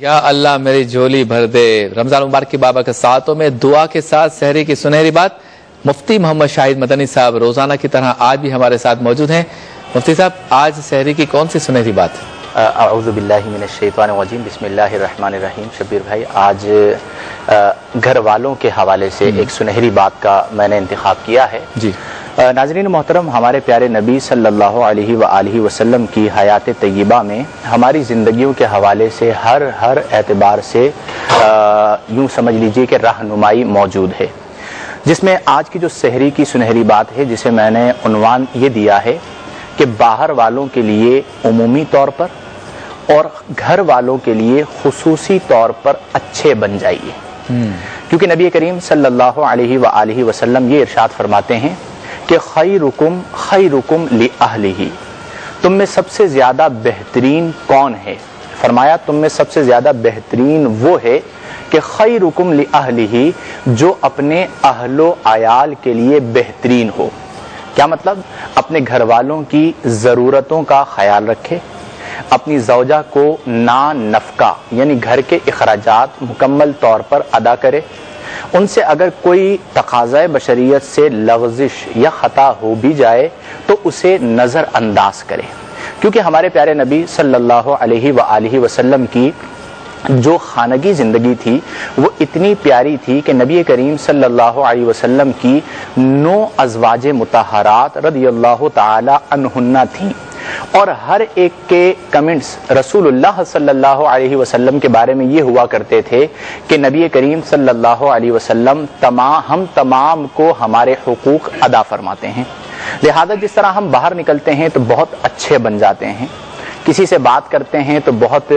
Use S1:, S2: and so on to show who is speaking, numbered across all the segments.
S1: یا اللہ میری جھولی بھر دے۔ رمضان مبارک کی بابا ساعتوں میں دعا کے ساتھ سحری کی سنہری بات۔ مفتی محمد شاہد مدنی صاحب روزانہ کی طرح آج بھی ہمارے ساتھ موجود ہیں۔ مفتی صاحب، آج سحری کی کون سی سنہری بات ہے؟
S2: اعوذ باللہ من الشیطان الرجیم، بسم اللہ الرحمن الرحیم۔ شبیر بھائی، آج گھر والوں کے حوالے سے ایک سنہری بات کا میں نے انتخاب کیا ہے۔
S1: جی
S2: ناظرین محترم، ہمارے پیارے نبی صلی اللہ علیہ وآلہ وسلم کی حیات طیبہ میں ہماری زندگیوں کے حوالے سے ہر اعتبار سے یوں سمجھ لیجئے کہ رہنمائی موجود ہے، جس میں آج کی جو سحری کی سنہری بات ہے، جسے میں نے عنوان یہ دیا ہے کہ باہر والوں کے لیے عمومی طور پر اور گھر والوں کے لیے خصوصی طور پر اچھے بن جائیے۔ کیونکہ نبی کریم صلی اللہ علیہ وآلہ وسلم یہ ارشاد فرماتے ہیں کہ خیرکم لأہلہ، تم میں سب سے زیادہ بہترین کون ہے؟ فرمایا تم میں سب سے زیادہ بہترین وہ ہے کہ خیرکم لأہلہ، جو اپنے اہل و عیال کے لیے بہترین ہو۔ کیا مطلب؟ اپنے گھر والوں کی ضرورتوں کا خیال رکھے، اپنی زوجہ کو نفقہ یعنی گھر کے اخراجات مکمل طور پر ادا کرے، ان سے اگر کوئی تقاضۂ بشریت سے لغزش یا خطا ہو بھی جائے تو اسے نظر انداز کرے۔ کیونکہ ہمارے پیارے نبی صلی اللہ علیہ وآلہ وسلم کی جو خانگی زندگی تھی وہ اتنی پیاری تھی کہ نبی کریم صلی اللہ علیہ وسلم کی 9 ازواج مطہرات رضی اللہ تعالی عنہن تھیں، اور ہر ایک کے کمنٹس رسول اللہ صلی اللہ علیہ وسلم کے بارے میں یہ ہوا کرتے تھے کہ نبی کریم صلی اللہ علیہ وسلم ہم تمام کو ہمارے حقوق ادا فرماتے ہیں، لہذا جس طرح ہم باہر نکلتے ہیں تو بہت اچھے بن جاتے ہیں، کسی سے بات کرتے ہیں تو بہت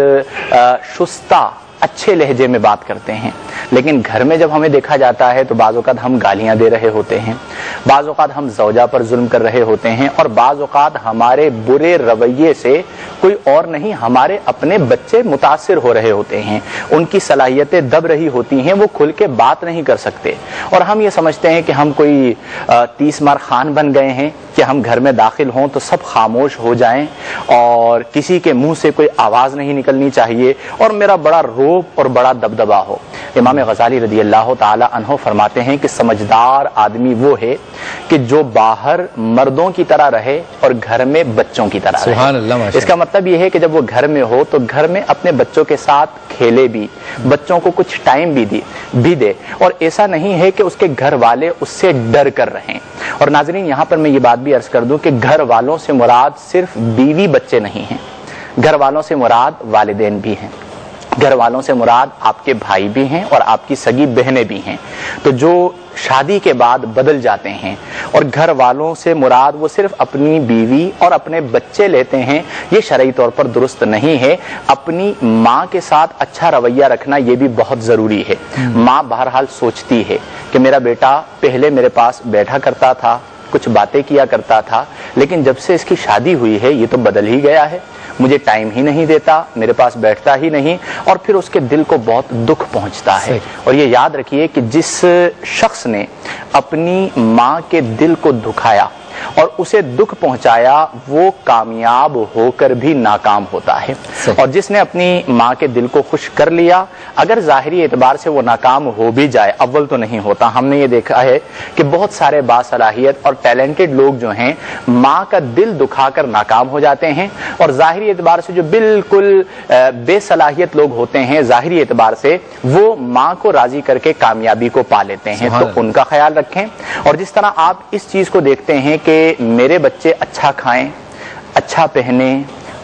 S2: شستہ اچھے لہجے میں بات کرتے ہیں، لیکن گھر میں جب ہمیں دیکھا جاتا ہے تو بعض اوقات ہم گالیاں دے رہے ہوتے ہیں، بعض اوقات ہم زوجہ پر ظلم کر رہے ہوتے ہیں، اور بعض اوقات ہمارے برے رویے سے کوئی اور نہیں ہمارے اپنے بچے متاثر ہو رہے ہوتے ہیں، ان کی صلاحیتیں دب رہی ہوتی ہیں، وہ کھل کے بات نہیں کر سکتے، اور ہم یہ سمجھتے ہیں کہ ہم کوئی 30 مار خان بن گئے ہیں کہ ہم گھر میں داخل ہوں تو سب خاموش ہو جائیں اور کسی کے منہ سے کوئی آواز نہیں نکلنی چاہیے اور میرا بڑا روب اور بڑا دبدبا ہو۔ امام غزالی رضی اللہ تعالی عنہ فرماتے ہیں کہ سمجھدار آدمی وہ ہے کہ جو باہر مردوں کی طرح رہے اور گھر میں بچوں کی طرح رہے۔
S1: سبحان اللہ۔
S2: اس کا مطلب یہ ہے کہ جب وہ گھر میں ہو تو گھر میں اپنے بچوں کے ساتھ کھیلے بھی، بچوں کو کچھ ٹائم بھی دے، اور ایسا نہیں ہے کہ اس کے گھر والے اس سے ڈر کر رہیں۔ اور ناظرین، یہاں پر میں یہ بات بھی عرض کر دوں کہ گھر والوں سے مراد صرف بیوی بچے نہیں ہیں، گھر والوں سے مراد والدین بھی ہیں، گھر والوں سے مراد آپ کے بھائی بھی ہیں اور آپ کی سگی بہنیں بھی ہیں، تو جو شادی کے بعد بدل جاتے ہیں، اور گھر والوں سے مراد وہ صرف اپنی بیوی اور اپنے بچے لیتے ہیں، یہ شرعی طور پر درست نہیں ہے۔ اپنی ماں کے ساتھ اچھا رویہ رکھنا یہ بھی بہت ضروری ہے۔ ماں بہرحال سوچتی ہے کہ میرا بیٹا پہلے میرے پاس بیٹھا کرتا تھا، کچھ باتیں کیا کرتا تھا، لیکن جب سے اس کی شادی ہوئی ہے یہ تو بدل ہی گیا ہے، مجھے ٹائم ہی نہیں دیتا، میرے پاس بیٹھتا ہی نہیں، اور پھر اس کے دل کو بہت دکھ پہنچتا ہے۔ اور یہ یاد رکھیے کہ جس شخص نے اپنی ماں کے دل کو دکھایا اور اسے دکھ پہنچایا وہ کامیاب ہو کر بھی ناکام ہوتا ہے، اور جس نے اپنی ماں کے دل کو خوش کر لیا اگر ظاہری اعتبار سے وہ ناکام ہو بھی جائے، اول تو نہیں ہوتا۔ ہم نے یہ دیکھا ہے کہ بہت سارے باصلاحیت اور ٹیلنٹڈ لوگ جو ہیں ماں کا دل دکھا کر ناکام ہو جاتے ہیں، اور ظاہری اعتبار سے جو بالکل بے صلاحیت لوگ ہوتے ہیں ظاہری اعتبار سے وہ ماں کو راضی کر کے کامیابی کو پا لیتے ہیں، تو ان کا خیال رکھیں۔ اور جس طرح آپ اس چیز کو دیکھتے ہیں کہ میرے بچے اچھا کھائیں، اچھا پہنیں،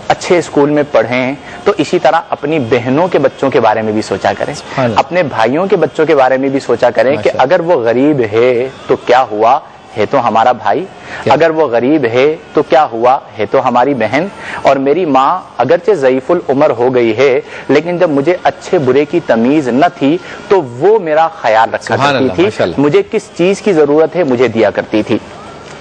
S2: اچھے اسکول میں پڑھیں، تو اسی طرح اپنی بہنوں کے بچوں کے بارے میں بھی سوچا کریں، اپنے بھائیوں کے بچوں کے بارے میں بھی سوچا کریں کہ اگر وہ غریب ہے تو کیا ہوا، ہے تو ہمارا بھائی، اگر وہ غریب ہے تو کیا ہوا، ہے تو ہماری بہن، اور میری ماں اگرچہ ضعیف العمر ہو گئی ہے لیکن جب مجھے اچھے برے کی تمیز نہ تھی تو وہ میرا خیال رکھا کرتی تھی، مجھے کس چیز کی ضرورت ہے مجھے دیا کرتی تھی۔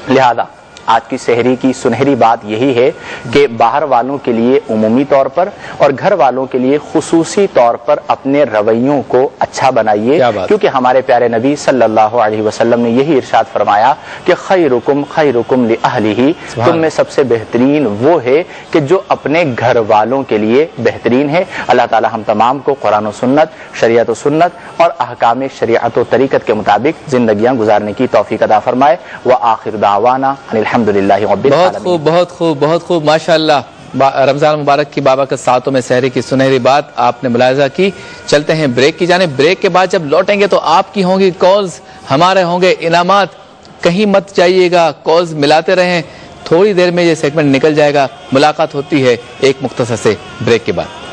S2: لہذا آج کی سحری کی سنہری بات یہی ہے کہ باہر والوں کے لیے عمومی طور پر اور گھر والوں کے لیے خصوصی طور پر اپنے رویوں کو اچھا بنائیے، کیونکہ ہمارے پیارے نبی صلی اللہ علیہ وسلم نے یہی ارشاد فرمایا کہ خیرکم خیرکم لأہلہ، تم میں سب سے بہترین وہ ہے کہ جو اپنے گھر والوں کے لیے بہترین ہے۔ اللہ تعالی ہم تمام کو قرآن و سنت، شریعت و سنت اور احکام شریعت و طریقت کے مطابق زندگیاں گزارنے کی توفیق عطا فرمائے۔ وآخر دعوانا ان الحمدللہ رب العالمین۔
S1: بہت خوب، بہت خوب، بہت خوب، ماشاءاللہ۔ رمضان مبارک کی بابا کے ساتھوں میں سحری کی سنہری بات آپ نے ملاحظہ کی۔ چلتے ہیں بریک کی جانب۔ بریک کے بعد جب لوٹیں گے تو آپ کی ہوں گی کالز، ہمارے ہوں گے انعامات، کہیں مت جائیے گا، کالز ملاتے رہیں۔ تھوڑی دیر میں یہ سیگمنٹ نکل جائے گا، ملاقات ہوتی ہے ایک مختصر سے بریک کے بعد۔